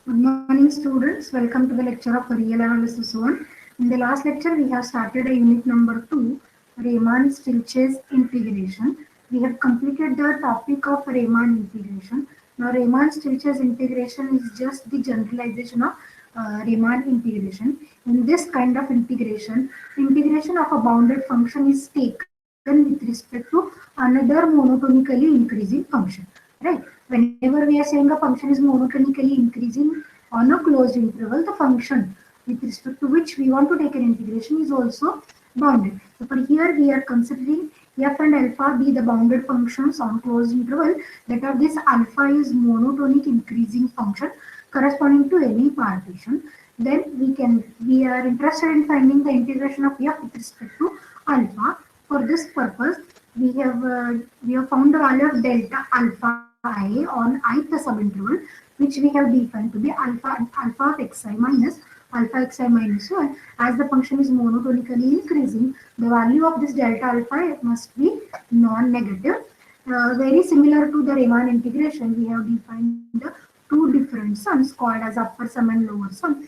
Good morning, students. Welcome to the lecture of real analysis 1. In the last lecture, we have started a unit number 2, Riemann-Stieltjes integration. We have completed the topic of Riemann integration. Now, Riemann-Stieltjes integration is just the generalization of Riemann integration. In this kind of integration of a bounded function is taken with respect to another monotonically increasing function. Right? Whenever we are saying a function is monotonically increasing on a closed interval, the function with respect to which we want to take an integration is also bounded. So for here we are considering f and alpha be the bounded functions on closed interval, that of this alpha is monotonic increasing function corresponding to any partition. Then we are interested in finding the integration of f with respect to alpha. For this purpose, we have found the value of delta alpha I on ith subinterval, which we have defined to be alpha of xi minus alpha xi minus 1. As the function is monotonically increasing, the value of this delta alpha must be non-negative. Very similar to the Riemann integration, we have defined the two different sums called as upper sum and lower sum.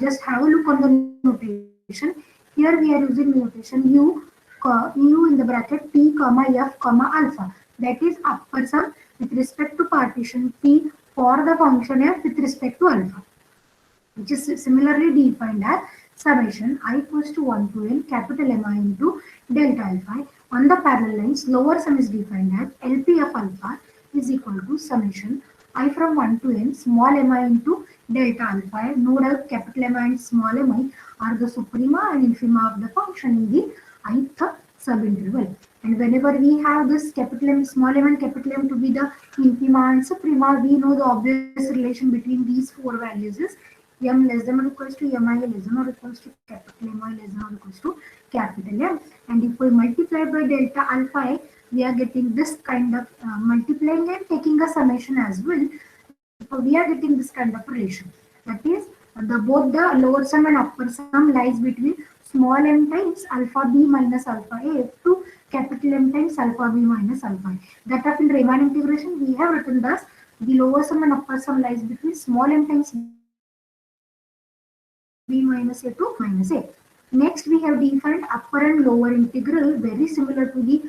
Just have a look on the notation. Here we are using notation u in the bracket p comma f comma alpha. That is upper sum with respect to partition p for the function f with respect to alpha, which is similarly defined as summation I equals to 1 to n capital Mi into delta alpha. On the parallel lines, lower sum is defined as LP of alpha is equal to summation I from 1 to n small mi into delta alpha. No doubt capital Mi and small mi are the suprema and infima of the function in the ith subinterval. And whenever we have this capital M, small m and capital M to be the infima and suprema, we know the obvious relation between these four values is m less than or equals to mi less than or equals to capital Mi less than or equals to capital M. And if we multiply by delta alpha I, we are getting this kind of multiplying and taking a summation as well. So we are getting this kind of relation. That is, both the lower sum and upper sum lies between small m times alpha b minus alpha a to capital M times alpha b minus alpha a. That of in Riemann integration, we have written thus: the lower sum and upper sum lies between small m times b minus a to minus a. Next, we have defined upper and lower integral, very similar to the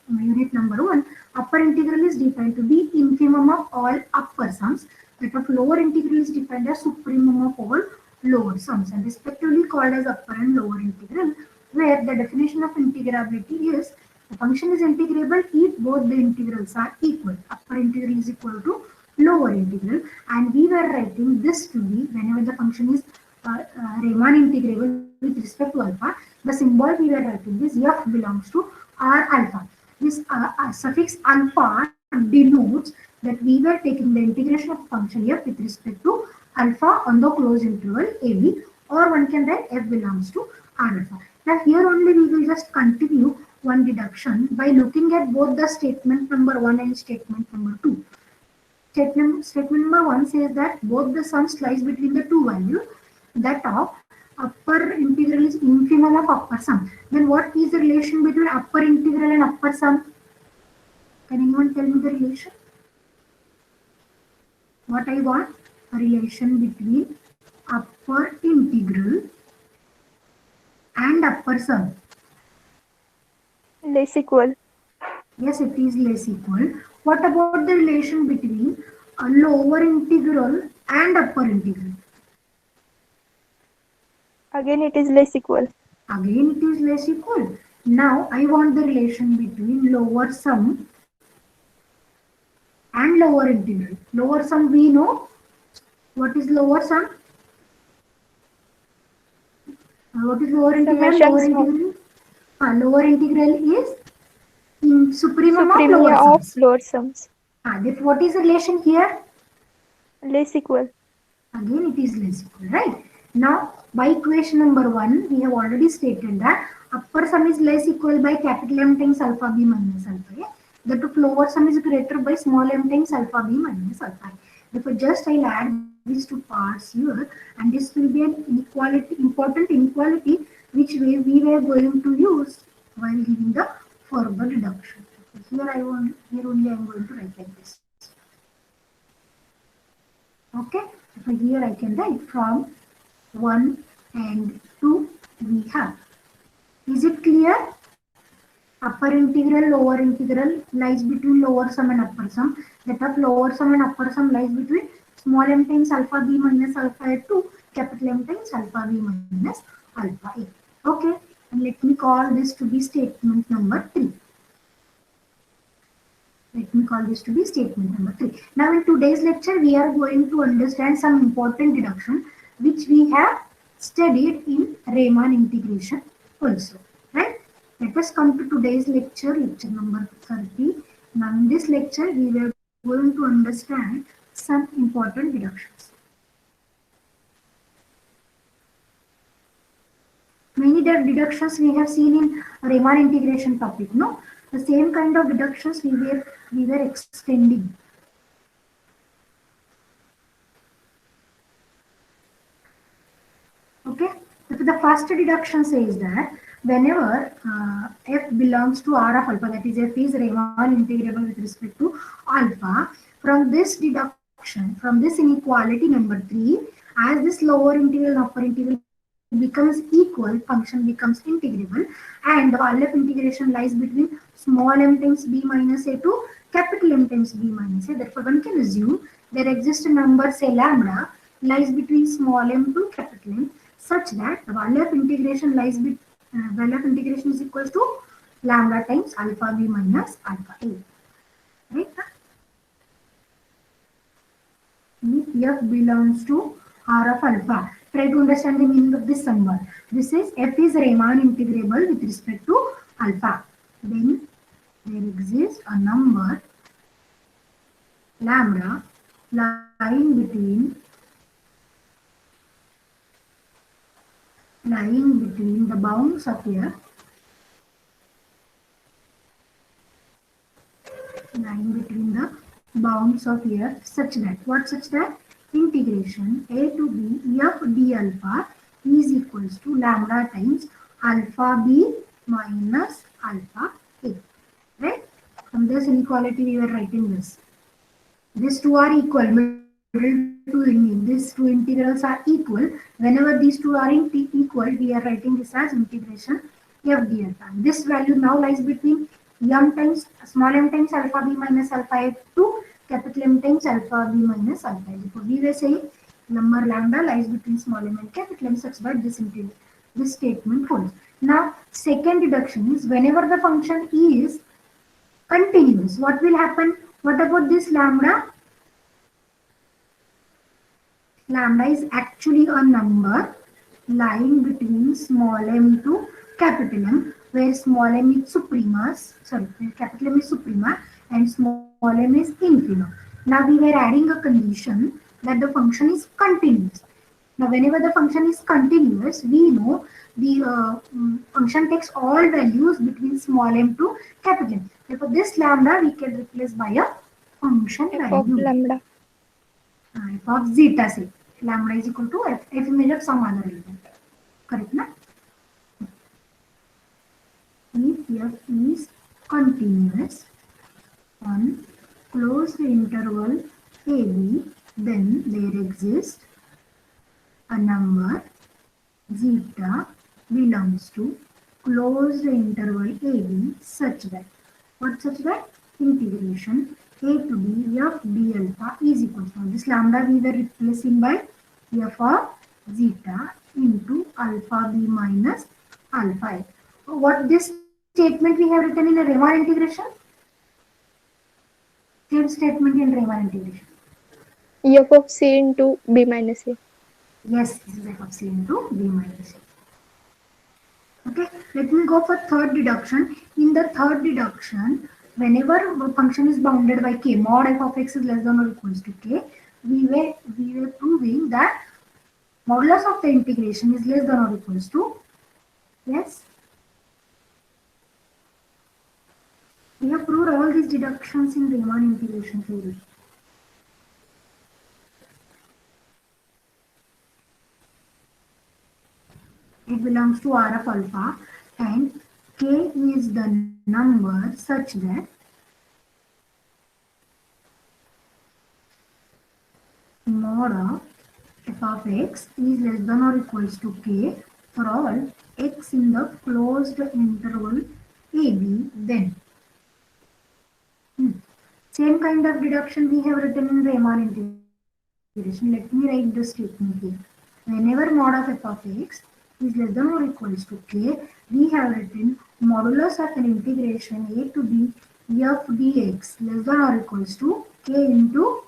unit number 1. Upper integral is defined to be infimum of all upper sums. That of lower integral is defined as supremum of all lower sums, and respectively called as upper and lower integral, where the definition of integrability is the function is integrable if both the integrals are equal. Upper integral is equal to lower integral, and we were writing this to be whenever the function is Riemann integrable with respect to alpha, the symbol we were writing is f belongs to R alpha. This suffix alpha denotes that we were taking the integration of function f with respect to alpha on the closed interval ab, or one can write f belongs to R alpha. Now here only we will just continue one deduction by looking at both the statement number 1 and statement number 2. Statement number 1 says that both the sums lies between the two values, that of upper integral is infimum of upper sum. Then what is the relation between upper integral and upper sum? Can anyone tell me the relation? What I want? A relation between upper integral and upper sum. Less equal. Yes, it is less equal. What about the relation between a lower integral and upper integral? Again, it is less equal. Again, it is less equal. Now, I want the relation between lower sum and lower integral. Lower sum we know. What is lower sum? What is lower integral? Lower integral is in supremum of lower sums. Lower sums. What is the relation here? Less equal. Again, it is less equal, right? Now, by equation number 1, we have already stated that upper sum is less equal by capital M times alpha b minus alpha a. That of lower sum is greater by small m times alpha b minus alpha a. Therefore, just I'll add these two parts here, and this will be an important inequality, which we were going to use while giving the further deduction. Here only I am going to write like this. Okay. Here I can write from 1 and 2 we have. Is it clear? Upper integral, lower integral lies between lower sum and upper sum. That of lower sum and upper sum lies between small m times alpha b minus alpha a to capital M times alpha b minus alpha a. Okay, and let me call this to be statement number 3. Let me call this to be statement number 3. Now in today's lecture, we are going to understand some important deduction which we have studied in Riemann integration also. Right? Let us come to today's lecture, lecture number 30. Now in this lecture, we were going to understand some important deductions. Many deductions we have seen in Riemann integration topic, no? The same kind of deductions we were extending. Okay, so the first deduction says that whenever f belongs to R of alpha, that is f is Riemann integrable with respect to alpha, from this deduction, from this inequality number 3, as this lower integral and upper integral becomes equal, function becomes integrable, and the value of integration lies between small m times b minus a to capital M times b minus a. Therefore, one can assume there exists a number, say lambda, lies between small m to capital M, such that the value of integration lies value of integration is equal to lambda times alpha b minus alpha a. Right? If f belongs to R of alpha, try to understand the meaning of this symbol. This is f is Riemann integrable with respect to alpha. Then there exists a number lambda lying between the bounds of f, such that, what such that? Integration a to b f d alpha is equals to lambda times alpha b minus alpha a. Right? From this inequality we were writing this. These two are equal. These two integrals are equal. Whenever these two are equal, we are writing this as integration f d alpha. This value now lies between m times small m times alpha b minus alpha a to capital M times alpha b minus alpha a. Therefore, we were saying number lambda lies between small m and capital M, such that this statement holds. Now, second deduction is whenever the function is continuous, what will happen? What about this lambda? Lambda is actually a number lying between small m to capital M, where small m is where capital M is suprema and small m is infima. Now we were adding a condition that the function is continuous. Now whenever the function is continuous, we know the function takes all values between small m to capital M. Therefore this lambda we can replace by a function F value. of lambda. F of zeta, say lambda is equal to f image of some other element. Correct, na? If f is continuous on closed interval AB, then there exists a number zeta belongs to closed interval AB such that, what such that? Integration a to b f d alpha is equal to, this lambda we were replacing by f of zeta into alpha b minus alpha a. What this statement we have written in a Riemann integration? Same statement in Riemann integration. F of c into b minus a. Yes, this is f of c into b minus a. Okay, let me go for third deduction. In the third deduction, whenever a function is bounded by k, mod f of x is less than or equals to k, we were proving that modulus of the integration is less than or equals to, yes, we have proved all these deductions in Riemann integration theory. It belongs to R of alpha and k is the number such that mod of alpha of x is less than or equals to k for all x in the closed interval AB, then same kind of deduction we have written in Riemann integration. Let me write the statement here. Whenever mod of f of x is less than or equals to k, we have written modulus of an integration a to b f dx less than or equals to k into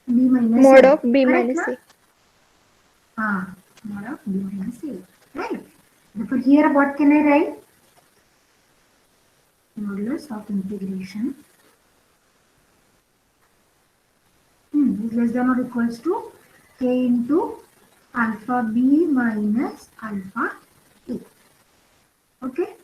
b minus Mod a. of b Correct, minus na? a. Mod of b minus a. Right. Therefore, here what can I write? Modulus of integration is less than or equals to k into alpha b minus alpha a. Okay.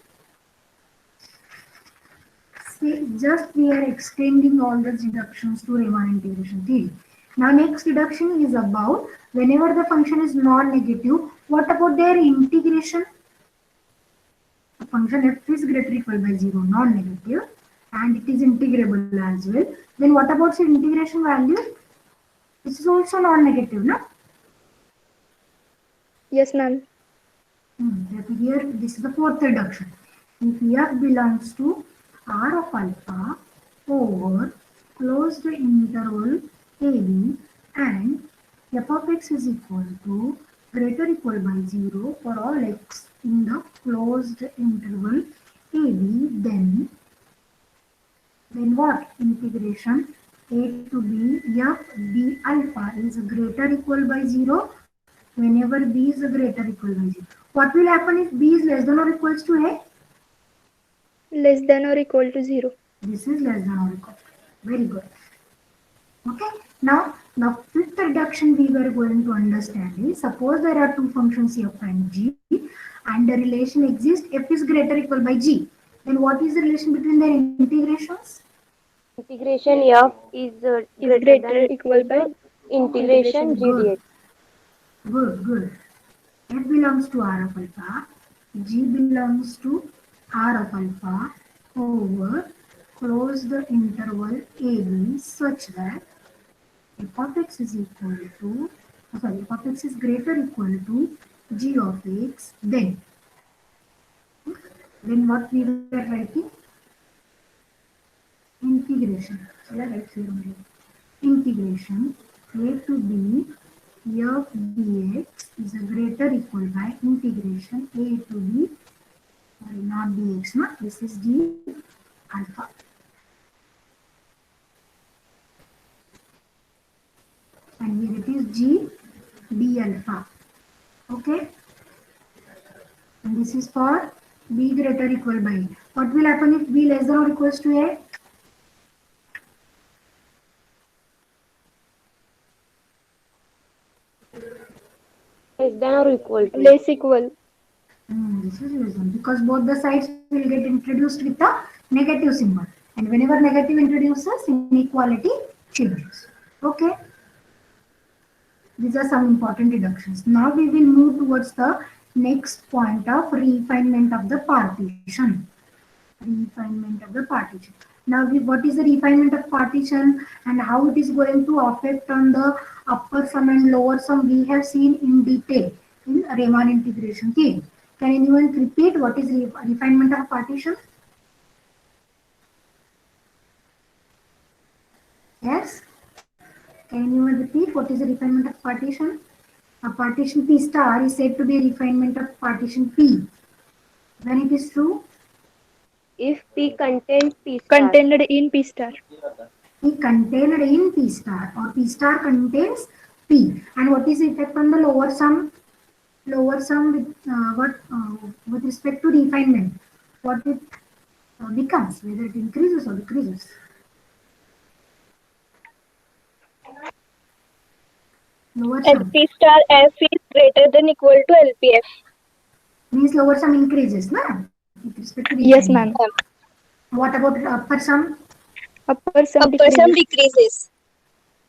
See, just we are extending all the deductions to Riemann integration theory. Now next deduction is about whenever the function is non-negative, what about their integration? The function f is greater or equal by 0, non-negative, and it is integrable as well. Then what about the integration value? This is also non-negative, no? Yes, ma'am. Here, this is the fourth reduction. If f belongs to R of alpha over closed interval AB and f of x is equal to greater or equal by 0 for all x in the closed interval AB, then what? Integration a to b f b alpha is greater or equal by 0 whenever b is greater or equal by 0. What will happen if b is less than or equals to a? Less than or equal to 0. This is less than or equal to. Very good. Okay. Now, the fifth reduction we were going to understand is, suppose there are two functions f and g and the relation exists f is greater or equal by g. Then what is the relation between their integrations? Integration f is greater than or equal by integration g Good. dx. Good. F belongs to R of alpha, G belongs to R of alpha over closed interval AB such that f of x is equal to, f of x is greater or equal to g of x, then what we were writing? Integration. So let's write here only. Integration a to b f dx is a greater or equal by integration a to b, sorry, not dx, no? This is d alpha. And here it is g d alpha. Okay? And this is for b greater or equal by a. What will happen if b less than or equals to a? Less than or equal to. Less equal. This is less than, because both the sides will get introduced with a negative symbol. And whenever negative introduces, inequality changes. Okay? These are some important deductions. Now we will move towards the next point of refinement of the partition. Refinement of the partition. Now, what is the refinement of partition and how it is going to affect on the upper sum and lower sum, we have seen in detail in Riemann integration theory. Can anyone repeat what is refinement of partition? Yes? Can anyone repeat what is the refinement of partition? A partition P star is said to be a refinement of partition P. When it is true? If P contains P star. Contained in P star. P contained in P star, or P star contains P. And what is the effect on the lower sum? Lower sum with respect to refinement, what it becomes, whether it increases or decreases. Lower sum LP star F is greater than equal to LPF. means lower sum increases, na? With respect to Yes, ma'am. refinement. What about upper sum? Upper sum Upper sum decreases. decreases.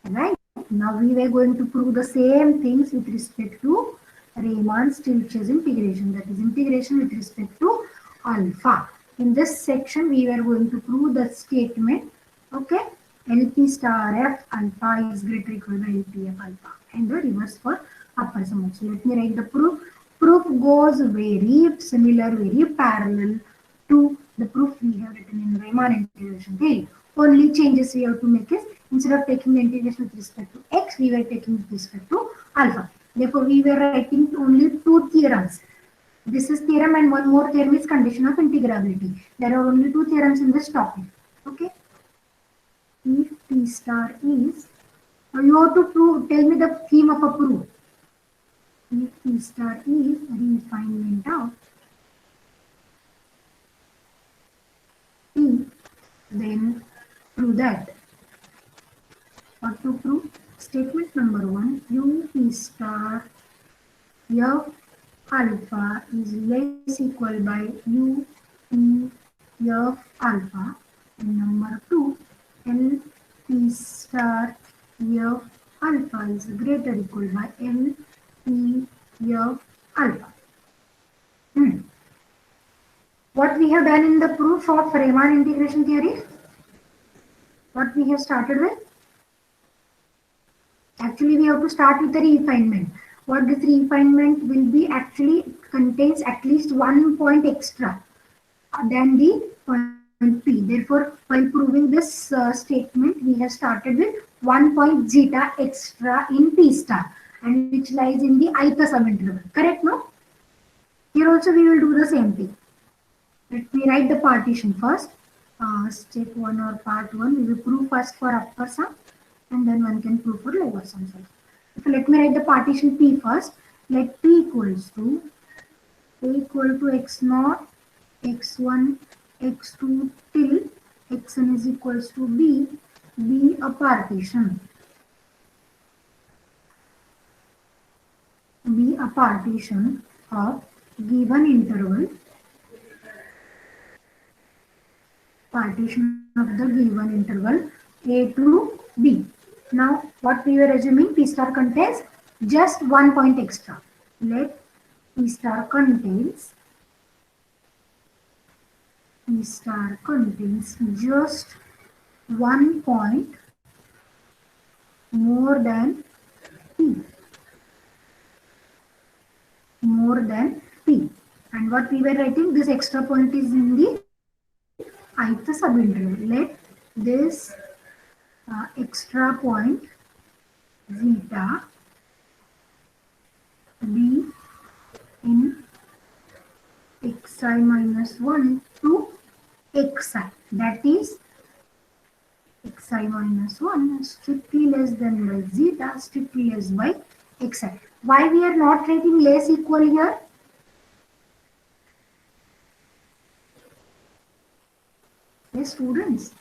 Right. Now we were going to prove the same things with respect to Riemann-Stieltjes integration, that is integration with respect to alpha. In this section, we were going to prove the statement, okay, LP star F alpha is greater or equal by LPF alpha. and the reverse for upper sum. So let me write the proof. Proof goes very similar, very parallel to the proof we have written in Riemann integration theory. Only changes we have to make is instead of taking the integration with respect to x, we were taking with respect to alpha. Therefore, we were writing only two theorems. This is theorem and one more theorem is condition of integrability. There are only two theorems in this topic. Okay. If P star is, you have to prove, tell me the theme of a proof. If P star is refinement of P, then prove that. What to prove? Statement number 1, U P star F alpha is less equal by U P F alpha. And number 2, L P star F alpha is greater equal by L P F alpha. What we have done in the proof of Riemann integration theory? What we have started with? Actually, we have to start with the refinement. What this refinement will be actually contains at least 1 point extra than the point P. Therefore, while proving this statement, we have started with 1 point zeta extra in P star, and which lies in the ith subinterval. Correct, no? Here also we will do the same thing. Let me write the partition first. Step 1 or part 1, we will prove first for upper sum, and then one can prove for lower sum. So let me write the partition P first. Let P equals to x naught, x1, x2 till xn is equals to b, be a partition. Be a partition of given interval. Partition of the given interval a to b. Now, what we were assuming, P star contains just 1 point extra. Let P star contains just 1 point more than P. More than P. And what we were writing, this extra point is in the ith subinterval. Let this extra point zeta be in xi minus 1 to xi. That is xi minus 1 strictly less than by zeta, strictly less by xi. Why we are not writing less equal here? Yes, students.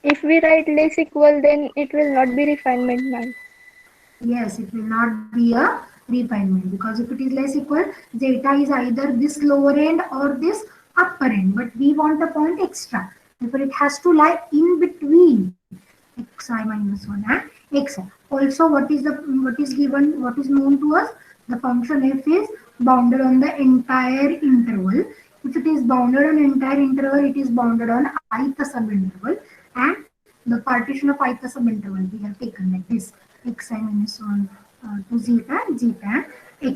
If we write less equal, then it will not be refinement, ma'am. Yes, it will not be a refinement, because if it is less equal, zeta is either this lower end or this upper end, but we want a point extra. Therefore, it has to lie in between xi minus 1 and xi. Also, what is known to us? The function f is bounded on the entire interval. If it is bounded on entire interval, it is bounded on ith subinterval, and the partition of ith subinterval we have taken like this, xi minus 1 to zeta and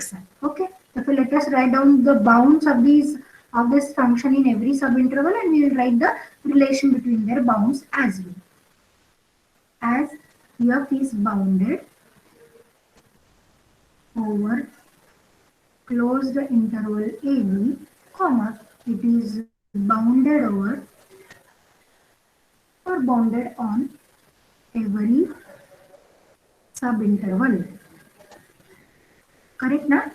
xi. Okay. Therefore, let us write down the bounds of this function in every subinterval, and we will write the relation between their bounds as well. As f is bounded over closed interval AB, comma, it is bounded over or bounded on every subinterval. Correct, na?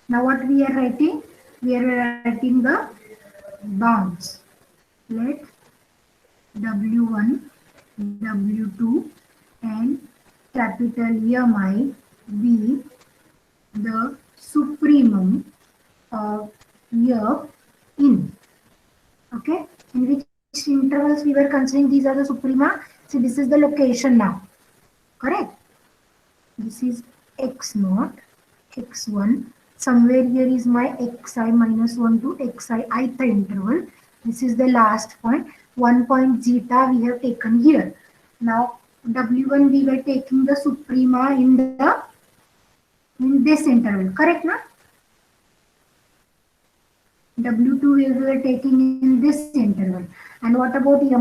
Now what we are writing? We are writing the bounds. Let W1, W2 and capital Mi be the supremum of F in. Okay, in which intervals we were considering these are the suprema. See, this is the location now. Correct. This is x0, x1. Somewhere here is my xi minus 1 to xi ith interval. This is the last point. 1 point zeta we have taken here. Now W1 we were taking the suprema in this interval, correct na? W2 we were taking in this interval. And what about Mi?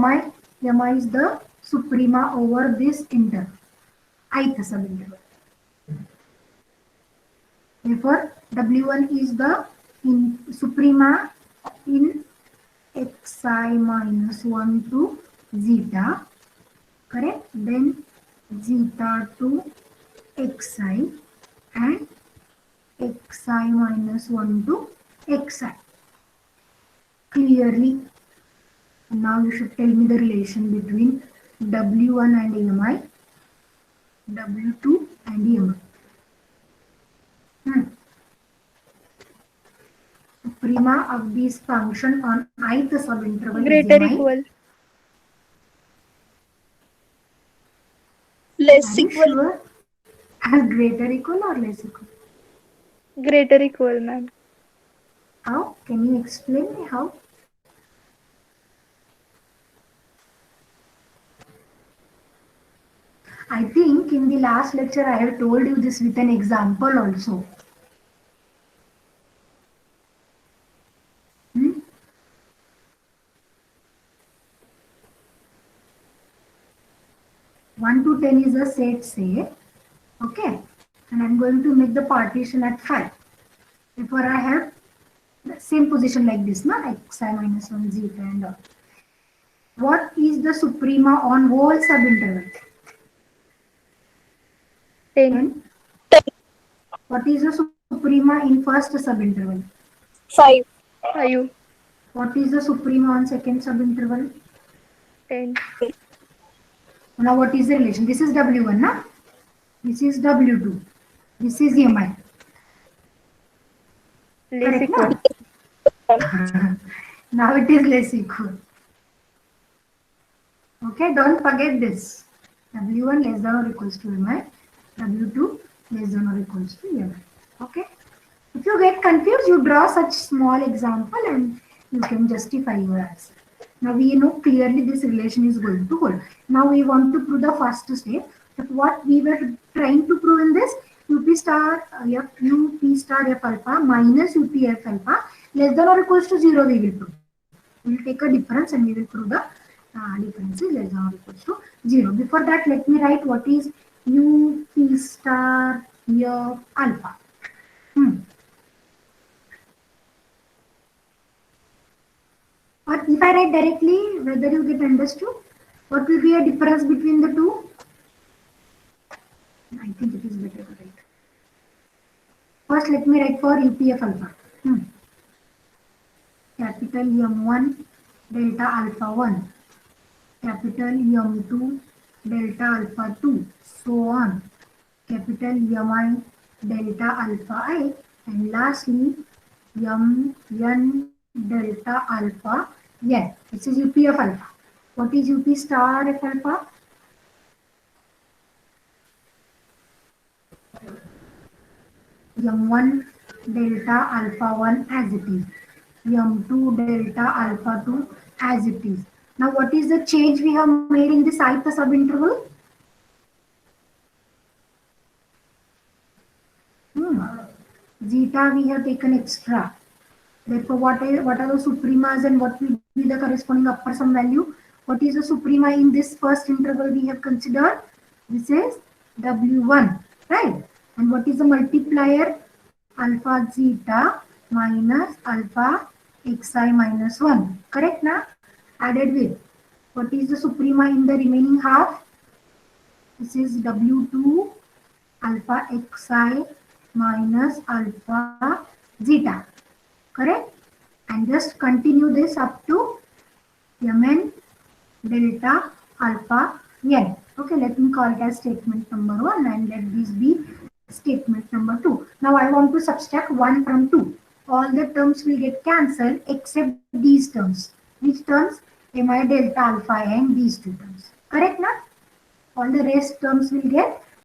Mi is the suprema over this interval, ith subinterval. Therefore, W1 is the suprema in xi minus 1 to zeta, correct? Then zeta to xi and xi minus 1 to xi. Clearly, now you should tell me the relation between W1 and Mi, W2 and Mi. Suprema of this function on ith subinterval Greater is Mi. equal. Less Are you equal. sure? As greater equal or less equal? Greater equal, ma'am. How? Can you explain me how? I think in the last lecture I have told you this with an example also. 1 to 10 is a set, say, okay, and I'm going to make the partition at 5. Therefore, I have the same position like this, na, xi minus 1 zeta and all. What is the suprema on whole subinterval? 10. 10. What is the suprema in first subinterval? 5. 5. What is the suprema on second subinterval? 10. Now what is the relation? This is W1, na? This is W2. This is Mi. Less Correct, equal. na? Now it is less equal. Okay, don't forget this. W1 less than or equals to Mi. W2 less than or equals to Mi. Okay. If you get confused, you draw such small example and you can justify your answer. Now we know clearly this relation is going to hold. Now we want to prove the first step. But what we were trying to prove in this, UP star F alpha minus UP F alpha less than or equals to 0 we will prove. We will take a difference and we will prove the difference is less than or equals to 0. Before that, let me write what is UP star F alpha. Or if I write directly, whether you get understood, what will be a difference between the two? I think it is better to write. First, let me write for UPF alpha. Capital M1 delta alpha 1. Capital M2 delta alpha 2. So on. Capital Mi delta alpha I. And lastly, Mn delta alpha n. This is UP of alpha. What is UP star of alpha? M1 delta alpha 1 as it is. M2 delta alpha 2 as it is. Now what is the change we have made in this ith subinterval? Zeta we have taken extra. Therefore, what are the supremas and what will be the corresponding upper sum value? What is the suprema in this first interval we have considered? This is W1, right? And what is the multiplier? Alpha zeta minus alpha xi minus 1. Correct, na? Added with. What is the suprema in the remaining half? This is W2 alpha xi minus alpha zeta. Correct? And just continue this up to Mn delta alpha n. Okay, let me call it as statement number 1 and let this be statement number 2. Now I want to subtract 1 from 2. All the terms will get cancelled except these terms. Which terms? Mi delta alpha and these two terms. Correct, na? All the rest terms will get